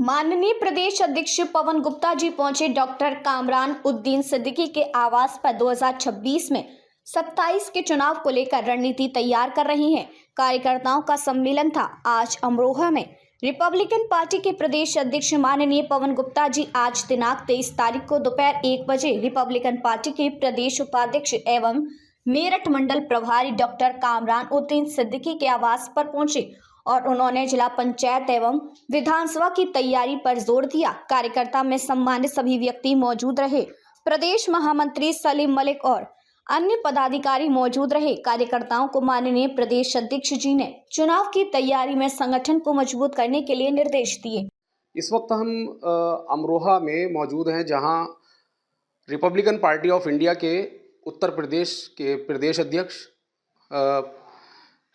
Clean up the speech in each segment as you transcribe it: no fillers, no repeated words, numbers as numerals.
माननीय प्रदेश अध्यक्ष पवन गुप्ता जी पहुंचे डॉक्टर कामरान उद्दीन सिद्दीकी के आवास पर 2026 में 27 के चुनाव को लेकर रणनीति तैयार कर रही हैं। कार्यकर्ताओं का सम्मेलन था आज अमरोहा में। रिपब्लिकन पार्टी के प्रदेश अध्यक्ष माननीय पवन गुप्ता जी आज दिनांक 23 तारीख को दोपहर 1 बजे रिपब्लिकन पार्टी के प्रदेश उपाध्यक्ष एवं मेरठ मंडल प्रभारी डॉक्टर कामरान उद्दीन सिद्दीकी के आवास पर पहुंचे और उन्होंने जिला पंचायत एवं विधानसभा की तैयारी पर जोर दिया। कार्यकर्ता में सम्मानित सभी व्यक्ति मौजूद रहे। प्रदेश महामंत्री सलीम मलिक और अन्य पदाधिकारी मौजूद रहे। कार्यकर्ताओं को माननीय प्रदेश अध्यक्ष जी ने चुनाव की तैयारी में संगठन को मजबूत करने के लिए निर्देश दिए। इस वक्त हम अमरोहा में मौजूद हैं, जहां रिपब्लिकन पार्टी ऑफ इंडिया के उत्तर प्रदेश के प्रदेश अध्यक्ष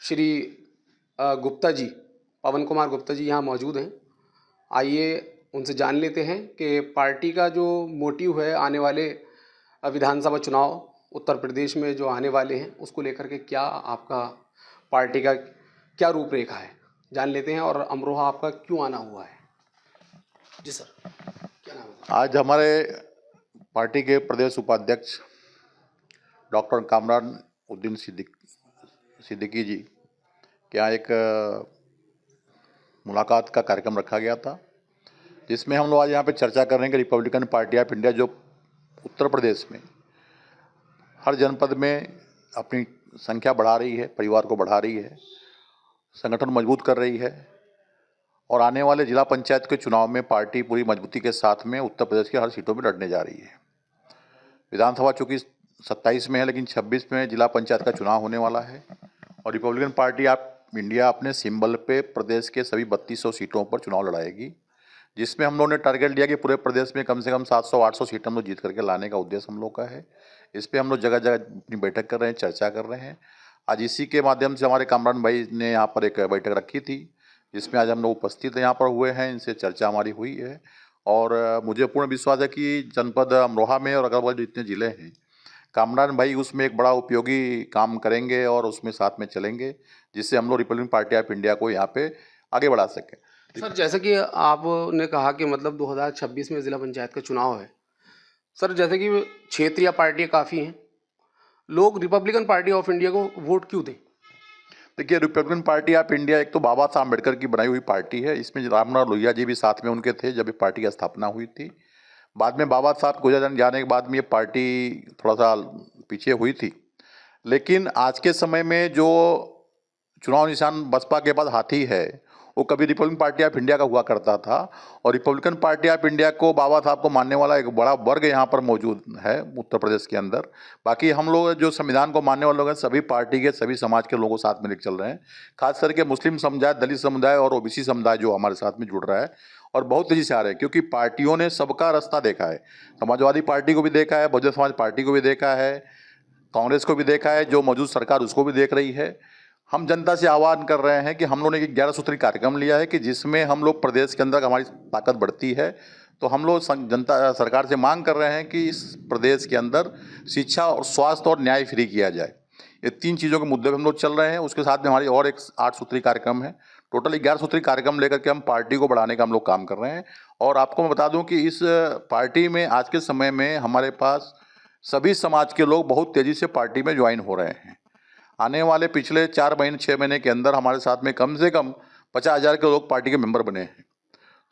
श्री गुप्ता जी, पवन कुमार गुप्ता जी यहाँ मौजूद हैं। आइए उनसे जान लेते हैं कि पार्टी का जो मोटिव है आने वाले विधानसभा चुनाव उत्तर प्रदेश में जो आने वाले हैं उसको लेकर के क्या आपका पार्टी का क्या रूपरेखा है, जान लेते हैं। और अमरोहा आपका क्यों आना हुआ है? जी सर, क्या नाम है? आज हमारे पार्टी के प्रदेश उपाध्यक्ष डॉक्टर कामरान उद्दीन सिद्दीकी जी के यहाँ एक मुलाकात का कार्यक्रम रखा गया था, जिसमें हम लोग आज यहाँ पे चर्चा कर रहे हैं कि रिपब्लिकन पार्टी ऑफ इंडिया जो उत्तर प्रदेश में हर जनपद में अपनी संख्या बढ़ा रही है, परिवार को बढ़ा रही है, संगठन मजबूत कर रही है और आने वाले जिला पंचायत के चुनाव में पार्टी पूरी मजबूती के साथ में उत्तर प्रदेश की हर सीटों में लड़ने जा रही है। विधानसभा चूँकि 27 में है, लेकिन 26 में जिला पंचायत का चुनाव होने वाला है और रिपब्लिकन पार्टी ऑफ इंडिया अपने सिंबल पे प्रदेश के सभी 3200 सीटों पर चुनाव लड़ाएगी, जिसमें हम लोगों ने टारगेट लिया कि पूरे प्रदेश में कम से कम 700-800 सीट हम लोग जीत करके लाने का उद्देश्य हम लोग का है। इस पे हम लोग जगह जगह अपनी बैठक कर रहे हैं, चर्चा कर रहे हैं। आज इसी के माध्यम से हमारे कामरान भाई ने यहाँ पर एक बैठक रखी थी, जिसमें आज हम लोग उपस्थित यहाँ पर हुए हैं, इनसे चर्चा हमारी हुई है और मुझे पूर्ण विश्वास है कि जनपद अमरोहा में और अगल बगल जितने ज़िले हैं, कामरान भाई उसमें एक बड़ा उपयोगी काम करेंगे और उसमें साथ में चलेंगे, जिससे हम लोग रिपब्लिकन पार्टी ऑफ इंडिया को यहाँ पे आगे बढ़ा सकें। सर, जैसे कि आपने कहा कि मतलब 2026 में ज़िला पंचायत का चुनाव है सर, जैसे कि क्षेत्रीय पार्टियाँ काफ़ी हैं, लोग रिपब्लिकन पार्टी ऑफ इंडिया को वोट क्यों दें? देखिए, रिपब्लिकन पार्टी ऑफ इंडिया एक तो बाबा साहब अम्बेडकर की बनाई हुई पार्टी है। इसमें राममनोहर लोहिया जी भी साथ में उनके थे जब ये पार्टी की स्थापना हुई थी। बाद में बाबा साहब गुजर जाने के बाद में ये पार्टी थोड़ा सा पीछे हुई थी, लेकिन आज के समय में जो चुनाव निशान बसपा के बाद हाथी है, वो कभी रिपब्लिकन पार्टी ऑफ इंडिया का हुआ करता था और रिपब्लिकन पार्टी ऑफ इंडिया को बाबा साहब को मानने वाला एक बड़ा वर्ग यहाँ पर मौजूद है उत्तर प्रदेश के अंदर। बाकी हम लोग जो संविधान को मानने वाले लोग हैं, सभी पार्टी के सभी समाज के लोगों साथ में लेकर चल रहे हैं। खास करके मुस्लिम समुदाय, दलित समुदाय और ओबीसी समुदाय जो हमारे साथ में जुड़ रहा है और बहुत तेजी से आ रहे हैं, क्योंकि पार्टियों ने सबका रास्ता देखा है। समाजवादी पार्टी को भी देखा है, बहुजन समाज पार्टी को भी देखा है, कांग्रेस को भी देखा है, जो मौजूद सरकार उसको भी देख रही है। हम जनता से आह्वान कर रहे हैं कि हम लोगों ने एक 11 सूत्री कार्यक्रम लिया है कि जिसमें हम लोग प्रदेश के अंदर हमारी ताकत बढ़ती है, तो हम लोग जनता सरकार से मांग कर रहे हैं कि इस प्रदेश के अंदर शिक्षा और स्वास्थ्य और न्याय फ्री किया जाए। ये 3 चीज़ों के मुद्दे पर हम लोग चल रहे हैं। उसके साथ में हमारी और एक 8 सूत्री कार्यक्रम है। टोटल 11 सूत्री कार्यक्रम लेकर के हम पार्टी को बढ़ाने का हम लोग काम कर रहे हैं। और आपको मैं बता दूं कि इस पार्टी में आज के समय में हमारे पास सभी समाज के लोग बहुत तेज़ी से पार्टी में ज्वाइन हो रहे हैं। आने वाले पिछले 4 महीने 6 महीने के अंदर हमारे साथ में कम से कम 50,000 के लोग पार्टी के मेंबर बने हैं।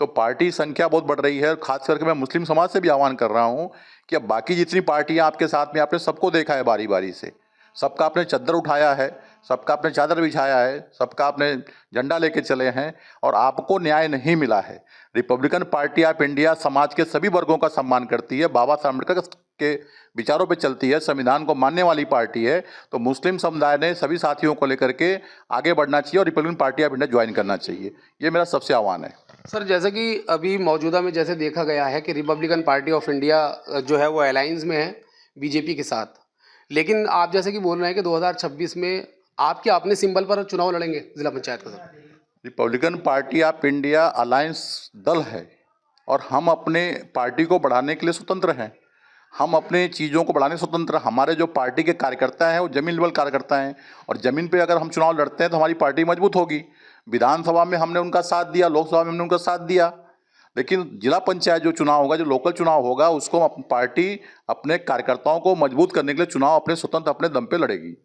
तो पार्टी संख्या बहुत बढ़ रही है। खास करके मैं मुस्लिम समाज से भी आह्वान कर रहा हूँ कि अब बाकी जितनी पार्टियाँ आपके साथ में, आपने सबको देखा है बारी बारी से, सबका आपने चद्दर उठाया है, सबका आपने चादर बिछाया है, सबका आपने झंडा लेके चले हैं और आपको न्याय नहीं मिला है। रिपब्लिकन पार्टी ऑफ इंडिया समाज के सभी वर्गों का सम्मान करती है, बाबा साहब अम्बेडकर के विचारों पे चलती है, संविधान को मानने वाली पार्टी है। तो मुस्लिम समुदाय ने सभी साथियों को लेकर के आगे बढ़ना चाहिए और Republican party of India join करना चाहिए। ये मेरा सबसे आह्वान है। सर, जैसे कि अभी मौजूदा में जैसे देखा गया है कि रिपब्लिकन पार्टी ऑफ इंडिया जो है वो अलायंस में है बीजेपी के साथ, लेकिन आप जैसे कि बोल रहे हैं कि 2026 में आप क्या अपने सिंबल पर चुनाव लड़ेंगे जिला पंचायत का? Sir, Republican party of India alliance दल है और हम अपने पार्टी को बढ़ाने के लिए स्वतंत्र हैं। हम अपने चीज़ों को बढ़ाने स्वतंत्र। हमारे जो पार्टी के कार्यकर्ता हैं वो जमीन लेवल कार्यकर्ता हैं और ज़मीन पे अगर हम चुनाव लड़ते हैं तो हमारी पार्टी मजबूत होगी। विधानसभा में हमने उनका साथ दिया, लोकसभा में हमने उनका साथ दिया, लेकिन जिला पंचायत जो चुनाव होगा, जो लोकल चुनाव होगा, उसको पार्टी अपने कार्यकर्ताओं को मजबूत करने के लिए चुनाव अपने स्वतंत्र अपने दम पे लड़ेगी।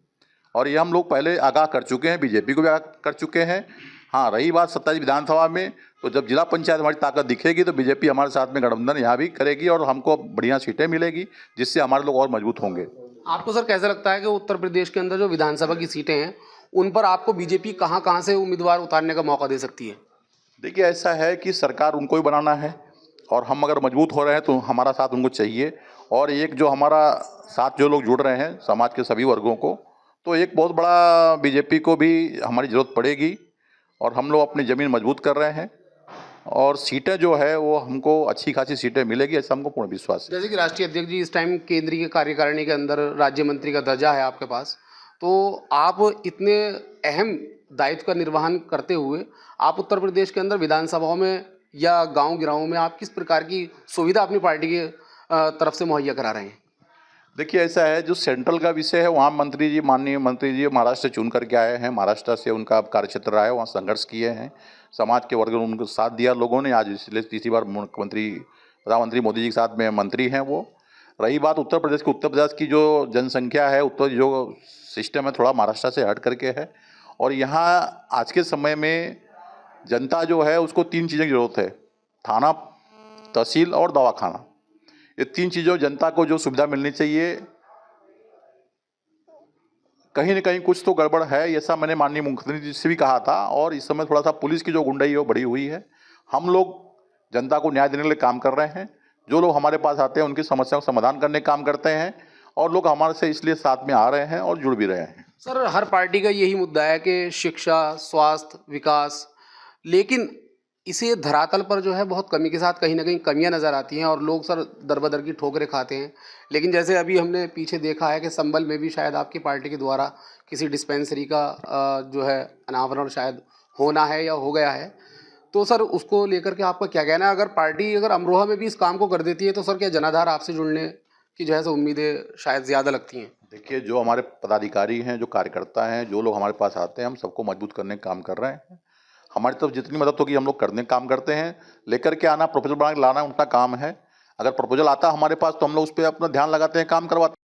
और ये हम लोग पहले आगाह कर चुके हैं, बीजेपी को भी आगाह कर चुके हैं। हाँ, रही बात 27 विधानसभा में, तो जब जिला पंचायत हमारी ताकत दिखेगी तो बीजेपी हमारे साथ में गठबंधन यहाँ भी करेगी और हमको बढ़िया सीटें मिलेगी, जिससे हमारे लोग और मजबूत होंगे। आपको सर कैसा लगता है कि उत्तर प्रदेश के अंदर जो विधानसभा की सीटें हैं उन पर आपको बीजेपी कहाँ कहाँ से उम्मीदवार उतारने का मौका दे सकती है? देखिए, ऐसा है कि सरकार उनको ही बनाना है और हम अगर मजबूत हो रहे हैं तो हमारा साथ उनको चाहिए। और एक जो हमारा साथ जो लोग जुड़ रहे हैं समाज के सभी वर्गों को, तो एक बहुत बड़ा बीजेपी को भी हमारी ज़रूरत पड़ेगी और हम लोग अपनी ज़मीन मजबूत कर रहे हैं और सीटें जो है वो हमको अच्छी खासी सीटें मिलेगी, ऐसा हमको पूर्ण विश्वास है। जैसे कि राष्ट्रीय अध्यक्ष जी इस टाइम केंद्रीय कार्यकारिणी के अंदर राज्य मंत्री का दर्जा है आपके पास, तो आप इतने अहम दायित्व का निर्वहन करते हुए आप उत्तर प्रदेश के अंदर विधानसभाओं में या गांव गिरावों में आप किस प्रकार की सुविधा अपनी पार्टी के तरफ से मुहैया करा रहे हैं? देखिए, ऐसा है, जो सेंट्रल का विषय है वहाँ मंत्री जी, माननीय मंत्री जी महाराष्ट्र से चुन करके आए हैं, महाराष्ट्र से उनका कार्यक्षेत्र रहा है, वहाँ संघर्ष किए हैं, समाज के वर्ग ने उनको साथ दिया लोगों ने। आज इसलिए तीसरी बार मुख्यमंत्री प्रधानमंत्री मोदी जी के साथ में मंत्री हैं वो। रही बात उत्तर प्रदेश की जो जनसंख्या है, उत्तर जो सिस्टम है थोड़ा महाराष्ट्र से हट करके है और यहाँ आज के समय में जनता जो है उसको 3 चीज़ों की ज़रूरत है: थाना, तहसील और दवाखाना। ये 3 चीज़ों जनता को जो सुविधा मिलनी चाहिए, कहीं न कहीं कुछ तो गड़बड़ है, ऐसा मैंने माननीय मुख्यमंत्री जी से भी कहा था। और इस समय थोड़ा सा पुलिस की जो गुंडाई है वो बढ़ी हुई है। हम लोग जनता को न्याय देने के लिए काम कर रहे हैं। जो लोग हमारे पास आते हैं उनकी समस्याओं का समाधान करने का काम करते हैं और लोग हमारे से इसलिए साथ में आ रहे हैं और जुड़ भी रहे हैं। सर, हर पार्टी का यही मुद्दा है कि शिक्षा, स्वास्थ्य, विकास, लेकिन इसे धरातल पर जो है बहुत कमी के साथ कहीं ना कहीं कमियां नज़र आती हैं और लोग सर दर की ठोकरें खाते हैं। लेकिन जैसे अभी हमने पीछे देखा है कि संभल में भी शायद आपकी पार्टी के द्वारा किसी डिस्पेंसरी का जो है अनावरण शायद होना है या हो गया है, तो सर उसको लेकर के आपका क्या कहना है? अगर पार्टी अगर अमरोहा में भी इस काम को कर देती है तो सर क्या जनाधार आपसे जुड़ने की जो है सो उम्मीदें शायद ज़्यादा लगती हैं? देखिए, जो हमारे पदाधिकारी हैं, जो कार्यकर्ता हैं, जो लोग हमारे पास आते हैं, हम सबको मजबूत करने का काम कर रहे हैं। हमारी तरफ जितनी मदद होगी हम लोग करने का काम करते हैं। लेकर के आना, प्रपोजल बना के लाना उनका काम है। अगर प्रपोजल आता है हमारे पास तो हम लोग उस पर अपना ध्यान लगाते हैं, काम करवाते हैं।